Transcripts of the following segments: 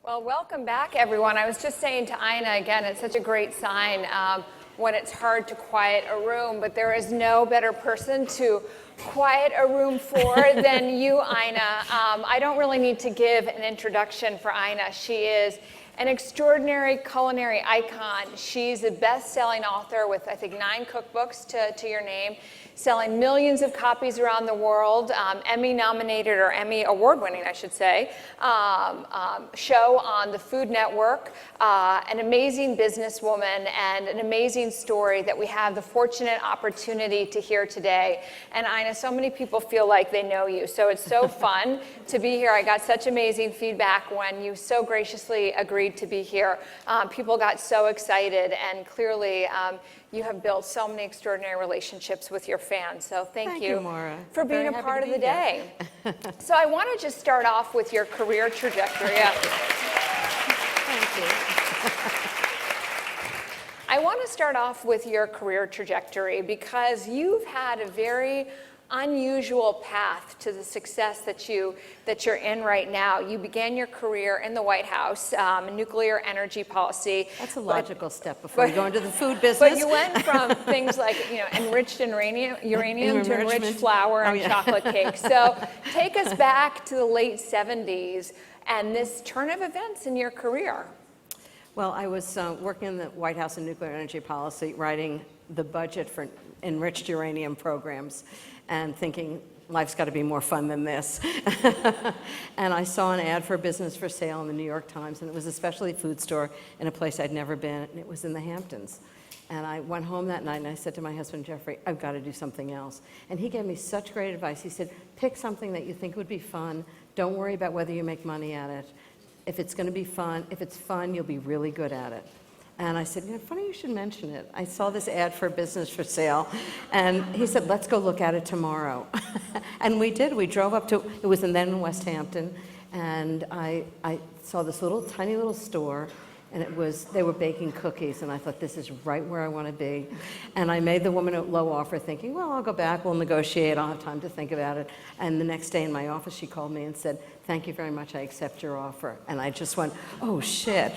Well, welcome back, everyone. I was just saying to Ina, again, it's such a great sign when it's hard to quiet a room, but there is no better person to quiet a room for than you, Ina. I don't really need to give an introduction for Ina. She is an extraordinary culinary icon. She's a best-selling author with, I think, 9 cookbooks to your name, selling millions of copies around the world, Emmy-nominated, or Emmy award-winning, I should say, show on the Food Network, an amazing businesswoman, and an amazing story that we have the fortunate opportunity to hear today. And Ina, so many people feel like they know you, so it's so fun to be here. I got such amazing feedback when you so graciously agreed to be here. People got so excited, and clearly you have built so many extraordinary relationships with your fans. So thank you, Maura, for being a part of the day. So I want to just start off with your career trajectory. Thank you. I want to start off with your career trajectory because you've had a very unusual path to the success that you're in right now. You began your career in the White House, nuclear energy policy. That's a logical step before you go into the food business. But you went from things like enriched uranium to enriched flour and chocolate cake. So take us back to the late 70s and this turn of events in your career. Well, I was working in the White House in nuclear energy policy, writing the budget for enriched uranium programs, and thinking, life's got to be more fun than this. And I saw an ad for a business for sale in the New York Times, and it was a specialty food store in a place I'd never been, and it was in the Hamptons. And I went home that night, and I said to my husband, Jeffrey, I've got to do something else. And he gave me such great advice. He said, pick something that you think would be fun. Don't worry about whether you make money at it. If it's going to be fun, if it's fun, you'll be really good at it. And I said, funny you should mention it. I saw this ad for a business for sale. And he said, let's go look at it tomorrow. And we did. We drove up to, it was then in West Hampton. And I saw this tiny little store. And they were baking cookies. And I thought, this is right where I want to be. And I made the woman a low offer thinking, well, I'll go back. We'll negotiate. I'll have time to think about it. And the next day in my office, she called me and said, thank you very much. I accept your offer. And I just went, oh, shit.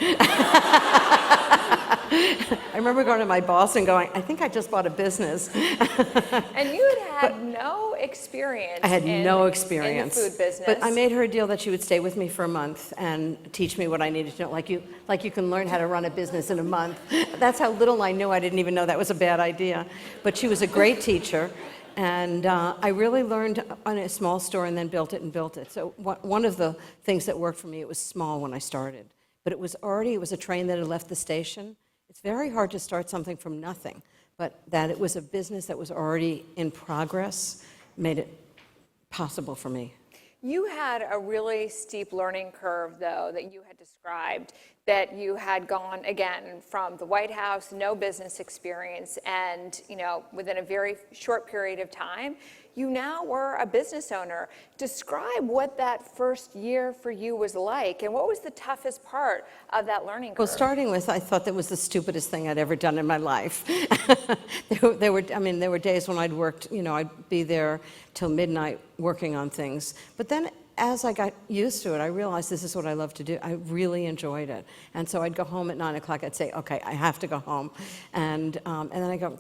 I remember going to my boss and going, I think I just bought a business. And you had no experience. I had no experience in the food business. But I made her a deal that she would stay with me for a month and teach me what I needed to know. Like you can learn how to run a business in a month. That's how little I knew. I didn't even know that was a bad idea. But she was a great teacher. And I really learned on a small store and then built it. So one of the things that worked for me, it was small when I started. But it was a train that had left the station. It's very hard to start something from nothing, but that it was a business that was already in progress made it possible for me. You had a really steep learning curve, though, that you had described, that you had gone, again, from the White House, no business experience, and, within a very short period of time, you now were a business owner. Describe what that first year for you was like, and what was the toughest part of that learning curve? Well, starting with, I thought that was the stupidest thing I'd ever done in my life. there were days when I'd worked, I'd be there till midnight working on things. But then as I got used to it, I realized this is what I love to do. I really enjoyed it. And so I'd go home at 9 o'clock. I'd say, okay, I have to go home. And then I go,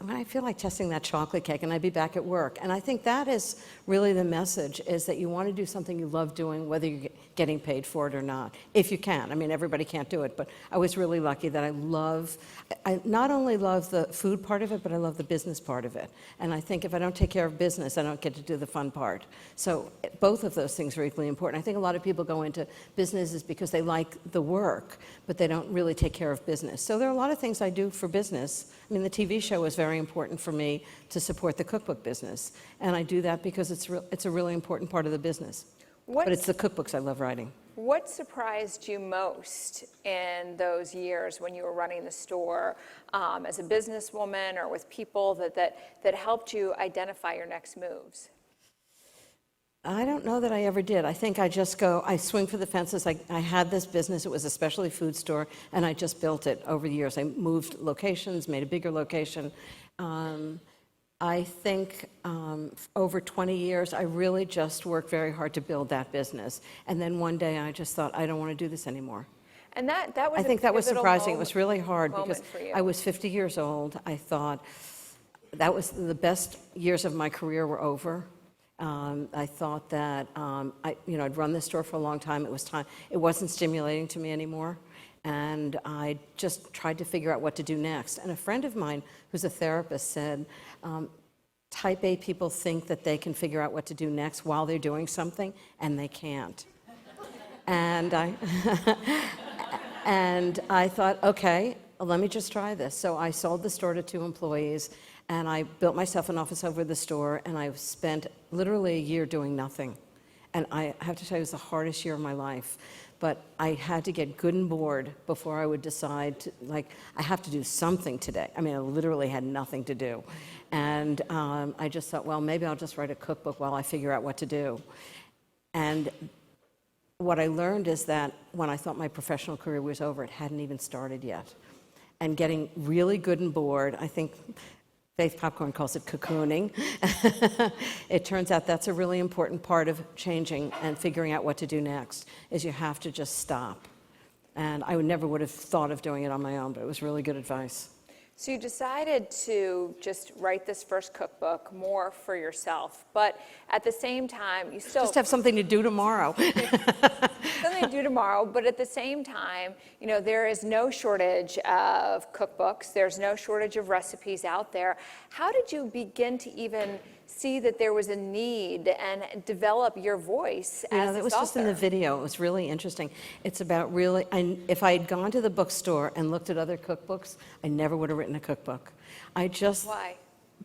I feel like testing that chocolate cake, and I'd be back at work. And I think that is really the message, is that you want to do something you love doing, whether you're getting paid for it or not, if you can. Everybody can't do it, but I was really lucky that I not only love the food part of it, but I love the business part of it. And I think if I don't take care of business, I don't get to do the fun part. So both of those things are equally important. I think a lot of people go into businesses because they like the work, but they don't really take care of business. So there are a lot of things I do for business. The TV show was very important for me to support the cookbook business. And I do that because it's a really important part of the business. But it's the cookbooks I love writing. What surprised you most in those years when you were running the store as a businesswoman or with people that helped you identify your next moves? I don't know that I ever did. I think I swing for the fences. I had this business. It was a specialty food store, and I just built it over the years. I moved locations, made a bigger location. I think over 20 years, I really just worked very hard to build that business. And then one day I just thought, I don't want to do this anymore. And that was I think that was surprising. It was really hard moment because for you. I was 50 years old. I thought that was the best years of my career were over. I thought that I'd run this store for a long time. It was time. It wasn't stimulating to me anymore, and I just tried to figure out what to do next. And a friend of mine, who's a therapist, said, "Type A people think that they can figure out what to do next while they're doing something, and they can't." And I thought, okay, let me just try this. So I sold the store to 2 employees, and I built myself an office over the store, and I spent literally a year doing nothing. And I have to tell you, it was the hardest year of my life. But I had to get good and bored before I would decide, I have to do something today. I mean, I literally had nothing to do. And I just thought, well, maybe I'll just write a cookbook while I figure out what to do. And what I learned is that when I thought my professional career was over, it hadn't even started yet. And getting really good and bored, I think Faith Popcorn calls it cocooning. It turns out that's a really important part of changing and figuring out what to do next, is you have to just stop. And I never would have thought of doing it on my own, but it was really good advice. So you decided to just write this first cookbook more for yourself, but at the same time, you still Just have something to do tomorrow. something to do tomorrow, but at the same time, there is no shortage of cookbooks. There's no shortage of recipes out there. How did you begin to even see that there was a need and develop your voice as that this was just in the author? video. It was really interesting. It's about if I had gone to the bookstore and looked at other cookbooks, I never would have written a cookbook. Why?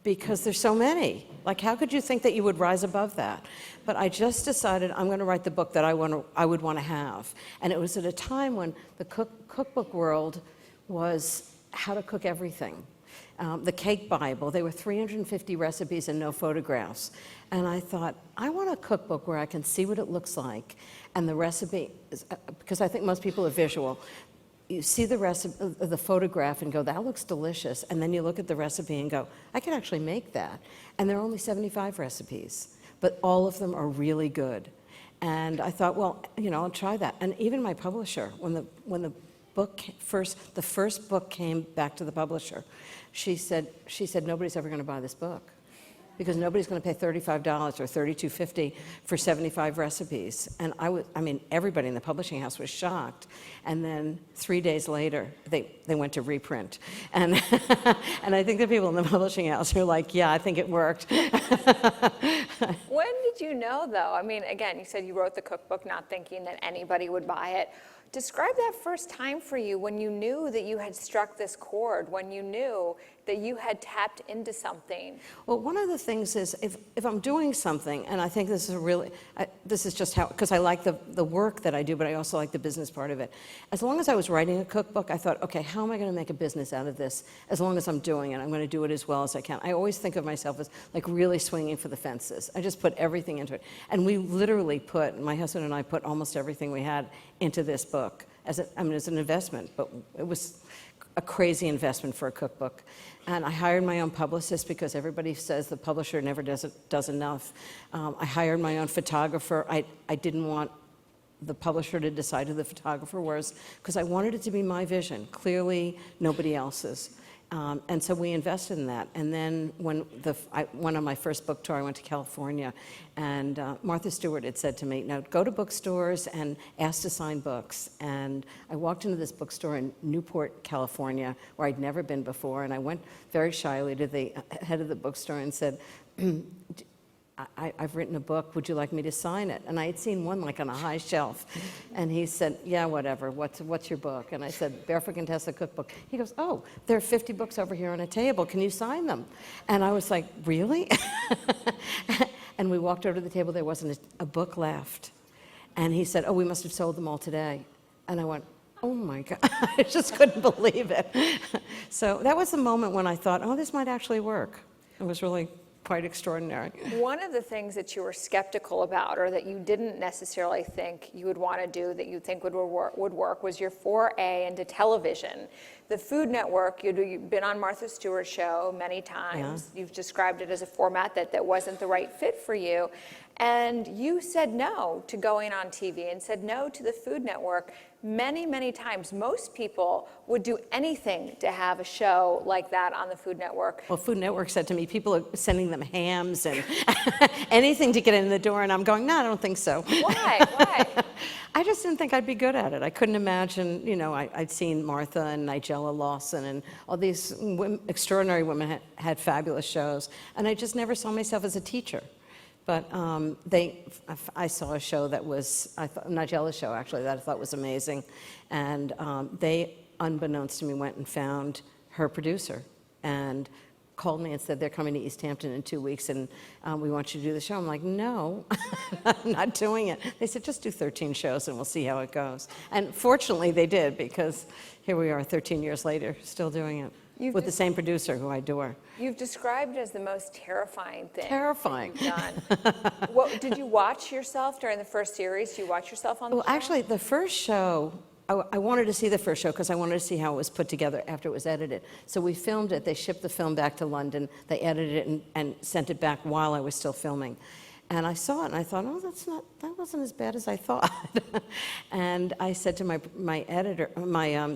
Because there's so many. How could you think that you would rise above that? But I just decided I'm going to write the book that I would want to have. And it was at a time when the cookbook world was how to cook everything. The Cake Bible, there were 350 recipes and no photographs. And I thought, I want a cookbook where I can see what it looks like. And the recipe, because I think most people are visual, you see the recipe, the photograph and go, that looks delicious. And then you look at the recipe and go, I can actually make that. And there are only 75 recipes, but all of them are really good. And I thought, well, I'll try that. And even my publisher, when the first book came back to the publisher, she said nobody's ever going to buy this book because nobody's going to pay $35 or $32.50 for 75 recipes. And everybody in the publishing house was shocked. And then 3 days later, they went to reprint. And and I think the people in the publishing house are like, yeah, I think it worked. When did you know, though? Again, you said you wrote the cookbook not thinking that anybody would buy it. Describe that first time for you when you knew that you had struck this chord, when you knew that you had tapped into something. Well, one of the things is if I'm doing something, and I think this is this is just how, because I like the work that I do, but I also like the business part of it. As long as I was writing a cookbook, I thought, okay, how am I going to make a business out of this? As long as I'm doing it, I'm going to do it as well as I can. I always think of myself as really swinging for the fences. I just put everything into it. And we literally my husband and I put almost everything we had into this book as an investment, but it was a crazy investment for a cookbook. And I hired my own publicist because everybody says the publisher never does enough. I hired my own photographer. I didn't want the publisher to decide who the photographer was because I wanted it to be my vision, clearly nobody else's. And so we invested in that. And then when I went on my first book tour, I went to California, and Martha Stewart had said to me, now go to bookstores and ask to sign books. And I walked into this bookstore in Newport, California, where I'd never been before, and I went very shyly to the head of the bookstore and said, I've written a book, would you like me to sign it? And I had seen one on a high shelf. And he said, yeah, whatever, what's your book? And I said, Barefoot Contessa cookbook. He goes, oh, there are 50 books over here on a table, can you sign them? And I was like, really? And we walked over to the table, there wasn't a book left. And he said, oh, we must have sold them all today. And I went, oh my God, I just couldn't believe it. So that was the moment when I thought, oh, this might actually work. It was really quite extraordinary. One of the things that you were skeptical about, or that you didn't necessarily think you would want to do, that you think would work, was your foray into television. The Food Network, you've been on Martha Stewart's show many times. Yeah. You've described it as a format that wasn't the right fit for you. And you said no to going on TV and said no to the Food Network many, many times. Most people would do anything to have a show like that on the Food Network. Well, Food Network said to me, people are sending them hams and anything to get in the door, and I'm going, no, I don't think so. Why? Why? I just didn't think I'd be good at it. I couldn't imagine, I'd seen Martha and Nigella Lawson and all these extraordinary women had fabulous shows, and I just never saw myself as a teacher. But I saw a show that was, Nigella's show actually, that I thought was amazing. And they, unbeknownst to me, went and found her producer and called me and said, they're coming to East Hampton in 2 weeks and we want you to do the show. I'm like, no, I'm not doing it. They said, just do 13 shows and we'll see how it goes. And fortunately they did, because here we are 13 years later, still doing it. With the same producer who I adore. You've described it as the most terrifying thing. Terrifying. That you've done. Did you watch yourself during the first series? Did you watch yourself on the show? Well, actually, the first show, I wanted to see the first show because I wanted to see how it was put together after it was edited. So we filmed it. They shipped the film back to London. They edited it and sent it back while I was still filming. And I saw it and I thought, oh, that wasn't as bad as I thought. And I said to my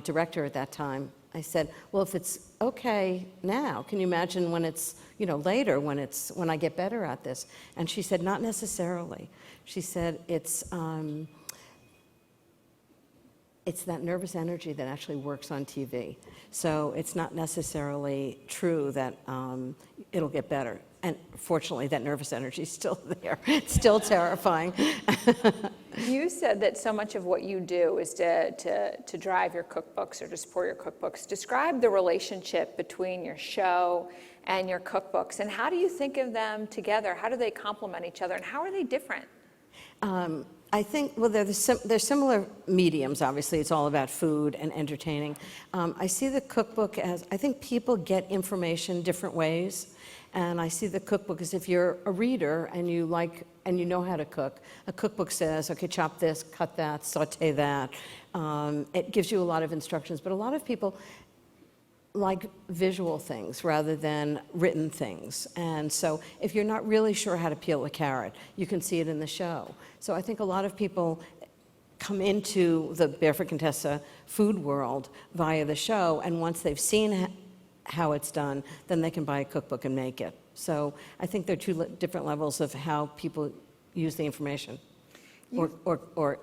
director at that time, I said, well, if it's okay now, can you imagine when it's, later, when I get better at this? And she said, not necessarily. She said, it's that nervous energy that actually works on TV. So it's not necessarily true that it'll get better. And fortunately, that nervous energy is still there. It's still terrifying. You said that so much of what you do is to drive your cookbooks or to support your cookbooks. Describe the relationship between your show and your cookbooks, and how do you think of them together? How do they complement each other, and how are they different? I think, well, they're similar mediums, obviously. It's all about food and entertaining. I see the cookbook as, I think people get information different ways. And I see the cookbook as, if you're a reader and you know how to cook, a cookbook says, okay, chop this, cut that, saute that. It gives you a lot of instructions, but a lot of people like visual things rather than written things. And so if you're not really sure how to peel a carrot, you can see it in the show. So I think a lot of people come into the Barefoot Contessa food world via the show, and once they've seen how it's done, then they can buy a cookbook and make it. So I think there are two different levels of how people use the information or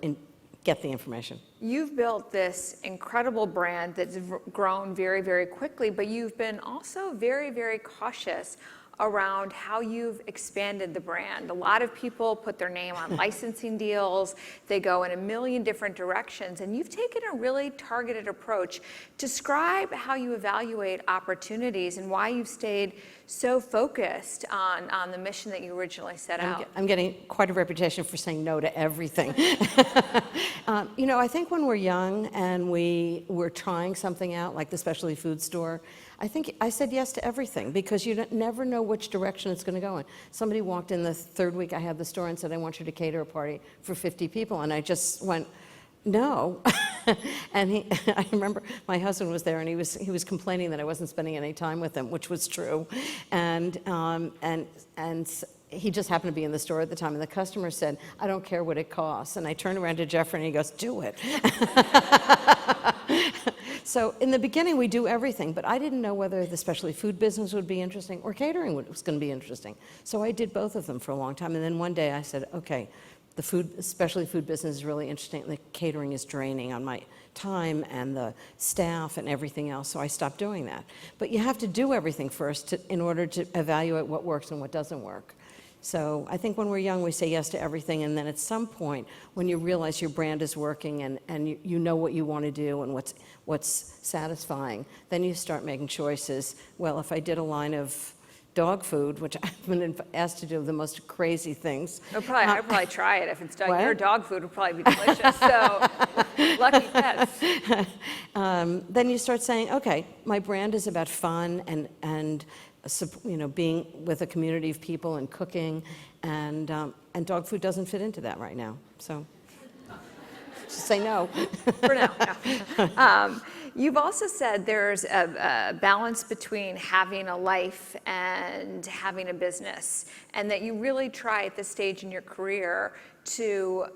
get the information. You've built this incredible brand that's grown very, very quickly, but you've been also very, very cautious around how you've expanded the brand. A lot of people put their name on licensing deals. They go in a million different directions, and you've taken a really targeted approach. Describe how you evaluate opportunities and why you've stayed so focused on the mission that you originally set out. I'm getting quite a reputation for saying no to everything. I think when we're young and we were trying something out, like the specialty food store, I think I said yes to everything, because you never know which direction it's going to go in. Somebody walked in the third week I had the store and said, I want you to cater a party for 50 people. And I just went, no. And I remember my husband was there, and he was complaining that I wasn't spending any time with him, which was true. And he just happened to be in the store at the time, and the customer said, I don't care what it costs. And I turned around to Jeffrey, and he goes, do it. So in the beginning, we do everything, but I didn't know whether the specialty food business would be interesting or catering was going to be interesting. So I did both of them for a long time, and then one day I said, okay, the specialty food business is really interesting, and the catering is draining on my time and the staff and everything else, so I stopped doing that. But you have to do everything first in order to evaluate what works and what doesn't work. So I think when we're young, we say yes to everything, and then at some point, when you realize your brand is working and you know what you want to do and what's satisfying, then you start making choices. Well, if I did a line of dog food, which I've been asked to do the most crazy things. I'd probably try it if it's dog. Your dog food would probably be delicious, so lucky pets. Then you start saying, okay, my brand is about fun and being with a community of people and cooking, and dog food doesn't fit into that right now. So just say no. For now. No. You've also said there's a balance between having a life and having a business, and that you really try at this stage in your career to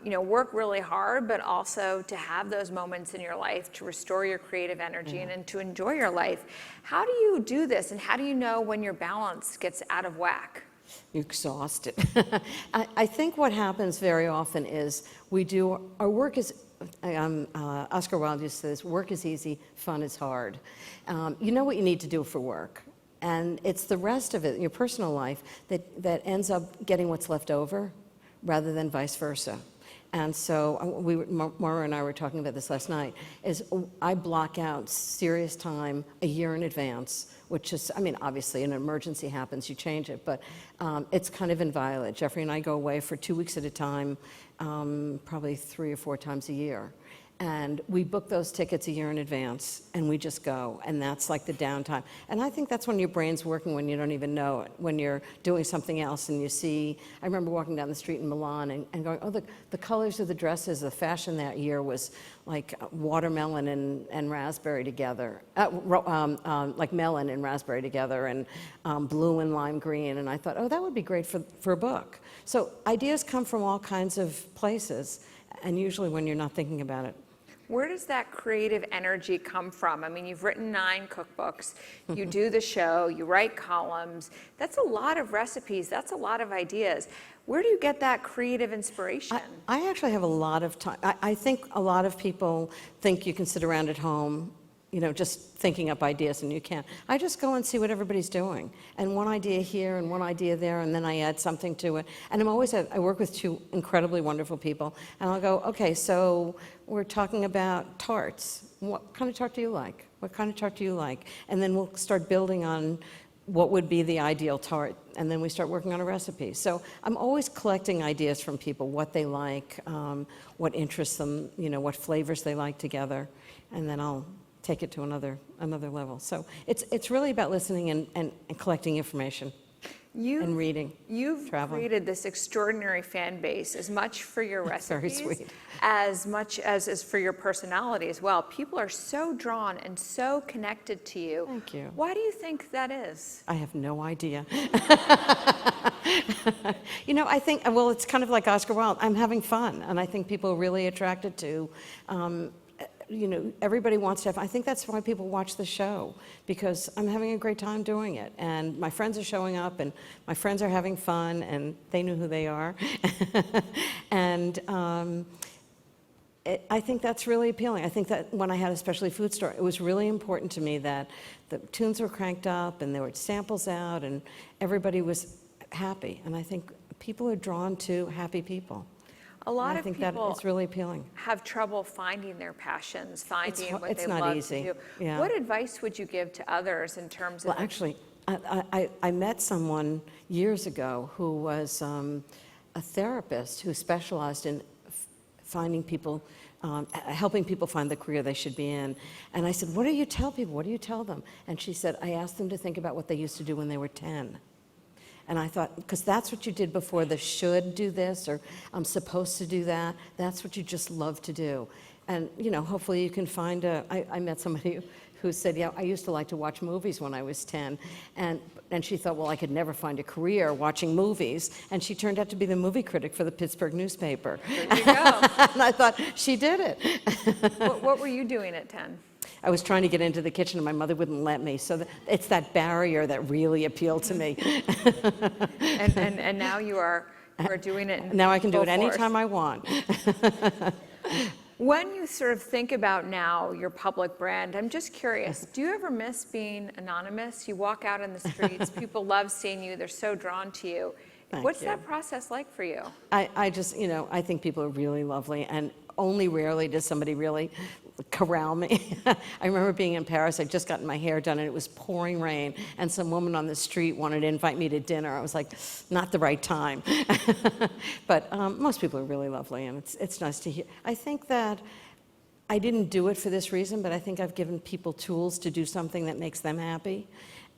work really hard, but also to have those moments in your life to restore your creative energy and to enjoy your life. How do you do this, and how do you know when your balance gets out of whack? You're exhausted. I think what happens very often is our work is, Oscar Wilde used to say this, work is easy, fun is hard. You know what you need to do for work, and it's the rest of it, your personal life, that ends up getting what's left over, rather than vice versa. And so Moira and I were talking about this last night, is I block out serious time a year in advance, which is, obviously an emergency happens, you change it, but it's kind of inviolate. Jeffrey and I go away for 2 weeks at a time, probably 3 or 4 times a year. And we book those tickets a year in advance, and we just go, and that's like the downtime. And I think that's when your brain's working when you don't even know it, when you're doing something else and you see, I remember walking down the street in Milan and going, oh, the colors of the dresses, the fashion that year was like watermelon and raspberry together, like melon and raspberry together, and blue and lime green, and I thought, oh, that would be great for a book. So ideas come from all kinds of places, and usually when you're not thinking about it. Where does that creative energy come from? You've written 9 cookbooks, you do the show, you write columns. That's a lot of recipes, that's a lot of ideas. Where do you get that creative inspiration? I actually have a lot of time. I think a lot of people think you can sit around at home, just thinking up ideas, and you can't. I just go and see what everybody's doing, and one idea here and one idea there, and then I add something to it. And I work with 2 incredibly wonderful people, and I'll go, okay, so we're talking about tarts. What kind of tart do you like? What kind of tart do you like? And then we'll start building on what would be the ideal tart, and then we start working on a recipe. So I'm always collecting ideas from people, what they like, what interests them, what flavors they like together, and then I'll take it to another level. So it's really about listening and collecting information and reading. You've created this extraordinary fan base, as much for your recipes very sweet. as much as for your personality as well. People are so drawn and so connected to you. Thank you. Why do you think that is? I have no idea. I think, well, it's kind of like Oscar Wilde. I'm having fun, and I think people are really attracted to everybody wants to have, I think that's why people watch the show, because I'm having a great time doing it. And my friends are showing up, and my friends are having fun, and they know who they are. And I think that's really appealing. I think that when I had a specialty food store, it was really important to me that the tunes were cranked up, and there were samples out, and everybody was happy. And I think people are drawn to happy people. A lot of people that it's really appealing. Have trouble finding their passions, finding what they not love easy. to do. Yeah. What advice would you give to others in terms of? Well, actually, I met someone years ago who was a therapist who specialized in finding people, helping people find the career they should be in. And I said, what do you tell people? What do you tell them? And she said, I asked them to think about what they used to do when they were 10. And I thought, because that's what you did before the should do this, or I'm supposed to do that. That's what you just love to do. And, hopefully you can find I met somebody who said, yeah, I used to like to watch movies when I was 10. And she thought, well, I could never find a career watching movies. And she turned out to be the movie critic for the Pittsburgh newspaper. There you go. And I thought, she did it. What were you doing at 10? I was trying to get into the kitchen, and my mother wouldn't let me. So it's that barrier that really appealed to me. and now you are doing it. Now I can do it anytime I want. When you sort of think about now your public brand, I'm just curious, do you ever miss being anonymous? You walk out in the streets, people love seeing you, they're so drawn to you. What's that process like for you? I just, I think people are really lovely, and only rarely does somebody really corral me. I remember being in Paris, I'd just gotten my hair done, and it was pouring rain, and some woman on the street wanted to invite me to dinner. I was like, not the right time. But most people are really lovely, and it's nice to hear. I think that I didn't do it for this reason, but I think I've given people tools to do something that makes them happy.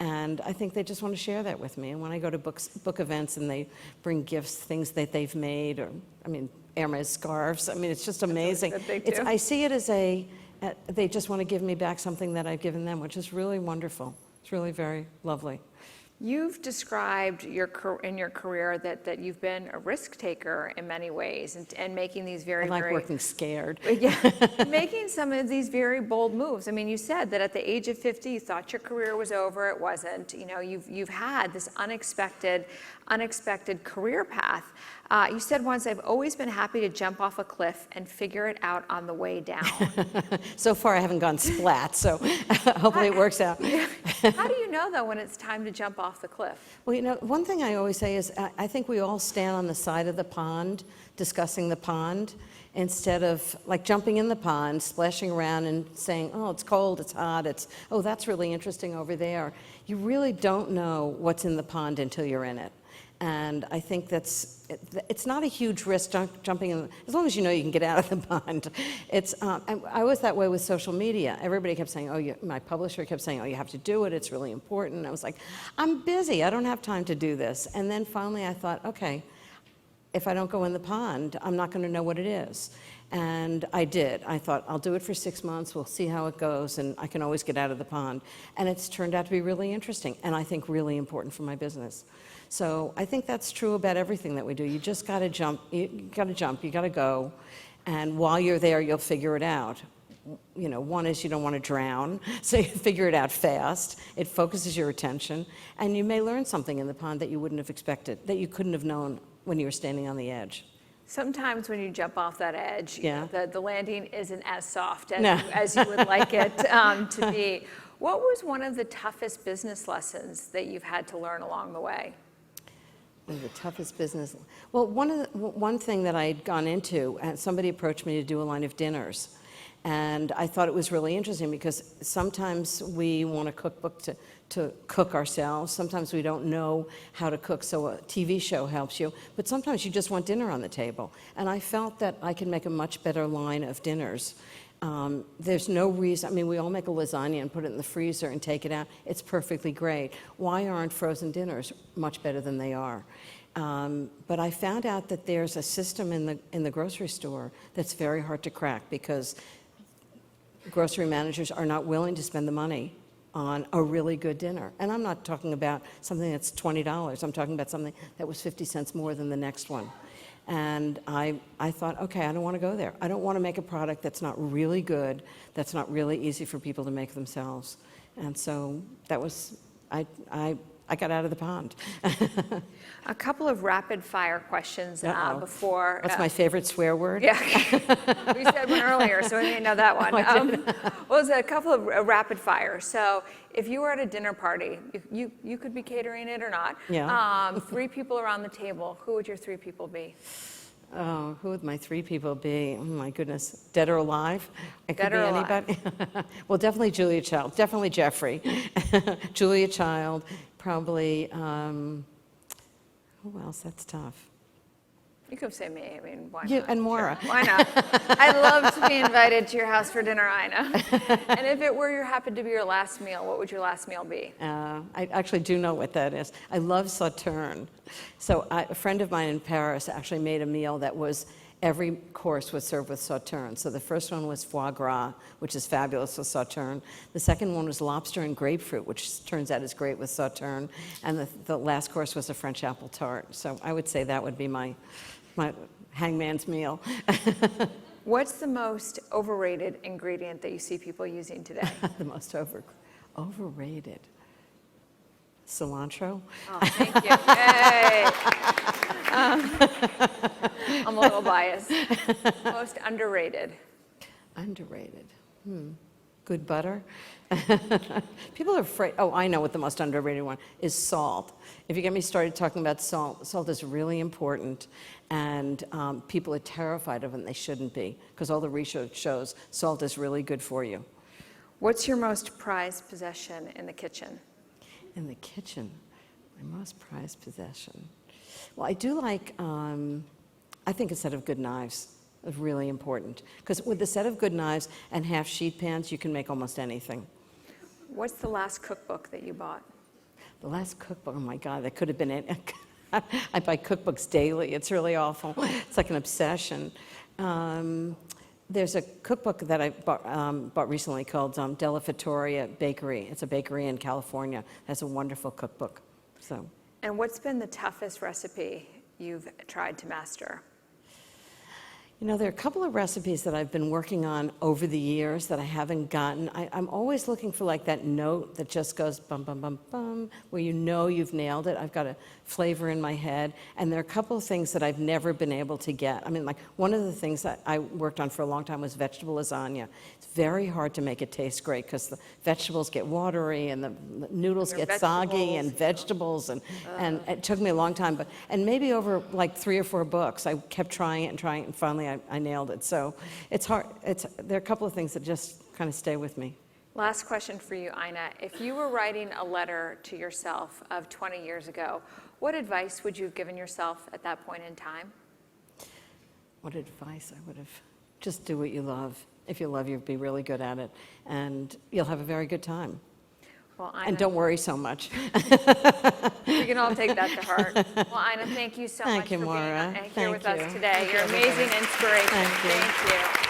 And I think they just want to share that with me. And when I go to book events and they bring gifts, things that they've made, or, I mean, Hermes scarves, I mean, it's just amazing. That's a good thing, too. I see it as they just want to give me back something that I've given them, which is really wonderful. It's really very lovely. You've described in your career that you've been a risk taker in many ways and making these I like working scared. Yeah, making some of these very bold moves. I mean, you said that at the age of 50, you thought your career was over. It wasn't. You know, you've had this unexpected career path. You said once, I've always been happy to jump off a cliff and figure it out on the way down. So far, I haven't gone splat, so hopefully it works out. How do you know, though, when it's time to jump off the cliff? Well, you know, one thing I always say is I think we all stand on the side of the pond discussing the pond instead of like jumping in the pond, splashing around and saying, oh, it's cold, it's hot, oh, that's really interesting over there. You really don't know what's in the pond until you're in it. And I think it's not a huge risk jumping in, as long as you know you can get out of the pond. I was that way with social media. Everybody kept saying, my publisher kept saying, oh, you have to do it, it's really important. And I was like, I'm busy, I don't have time to do this. And then finally I thought, okay, if I don't go in the pond, I'm not going to know what it is. And I did. I thought, I'll do it for 6 months, we'll see how it goes, and I can always get out of the pond. And it's turned out to be really interesting, and I think really important for my business. So I think that's true about everything that we do. You just got to jump, you got to go, and while you're there, you'll figure it out. You know, one is you don't want to drown, so you figure it out fast. It focuses your attention, and you may learn something in the pond that you wouldn't have expected, that you couldn't have known when you were standing on the edge. Sometimes when you jump off that edge, Yeah. the landing isn't as soft as, No. as you would like it to be. What was one of the toughest business lessons that you've had to learn along the way? One of the toughest business. Well, one thing that I had gone into, somebody approached me to do a line of dinners. And I thought it was really interesting because sometimes we want a cookbook to cook ourselves. Sometimes we don't know how to cook, so a TV show helps you. But sometimes you just want dinner on the table. And I felt that I could make a much better line of dinners. There's no reason, I mean, we all make a lasagna and put it in the freezer and take it out. It's perfectly great. Why aren't frozen dinners much better than they are? But I found out that there's a system in the grocery store that's very hard to crack because grocery managers are not willing to spend the money on a really good dinner. And I'm not talking about something that's $20. I'm talking about something that was 50 cents more than the next one. And I thought, okay, I don't want to go there. I don't want to make a product that's not really good, that's not really easy for people to make themselves. And so that was, I got out of the pond. A couple of rapid fire questions before. That's my favorite swear word. Yeah, we said one earlier, so we may know that one. Well, it's a couple of rapid fire. So if you were at a dinner party, you could be catering it or not. Yeah. 3 people around the table, who would your 3 people be? Oh, who would my 3 people be? Oh my goodness, dead or alive? It could Dead or be anybody. Well, definitely Julia Child, definitely Jeffrey. Julia Child, probably, who else? That's tough. You could say me. I mean, why You not? and Moira. Sure. Why not? I'd love to be invited to your house for dinner, Ina. And if it were happened to be your last meal, what would your last meal be? I actually do know what that is. I love Sauterne. So a friend of mine in Paris actually made a meal that was, every course was served with Sauterne. So the first one was foie gras, which is fabulous with Sauterne. The second one was lobster and grapefruit, which turns out is great with Sauterne. And the last course was a French apple tart. So I would say that would be my hangman's meal. What's the most overrated ingredient that you see people using today? The most overrated. Cilantro. Oh, thank you. Hey. I'm a little biased. Most underrated. Underrated. Good butter. People are afraid. Oh, I know what the most underrated one is: salt. If you get me started talking about salt, salt is really important, and people are terrified of it, and they shouldn't be, because all the research shows salt is really good for you. What's your most prized possession in the kitchen? In the kitchen, my most prized possession. Well, I do like, I think a set of good knives is really important, because with a set of good knives and half sheet pans, you can make almost anything. What's the last cookbook that you bought? The last cookbook, oh my God, that could have been it. I buy cookbooks daily. It's really awful. It's like an obsession. There's a cookbook that I bought recently called Della Fattoria Bakery. It's a bakery in California. That's a wonderful cookbook. So. And what's been the toughest recipe you've tried to master? You know, there are a couple of recipes that I've been working on over the years that I haven't gotten. I'm always looking for like that note that just goes bum, bum, bum, bum, where you know you've nailed it. I've got a flavor in my head. And there are a couple of things that I've never been able to get. I mean, like one of the things that I worked on for a long time was vegetable lasagna. It's very hard to make it taste great because the vegetables get watery and the noodles get soggy and vegetables. And it took me a long time. And maybe over like 3 or 4 books, I kept trying it, and finally I nailed it. So it's hard. There are a couple of things that just kind of stay with me. Last question for you, Ina. If you were writing a letter to yourself of 20 years ago, what advice would you have given yourself at that point in time? What advice I would have? Just do what you love. If you love, you'll be really good at it, and you'll have a very good time. Well, Ina, and don't worry so much. We can all take that to heart. Well, Ina, thank you so much for Moira. being here with us today. You're an amazing inspiration. Thank you. Thank you.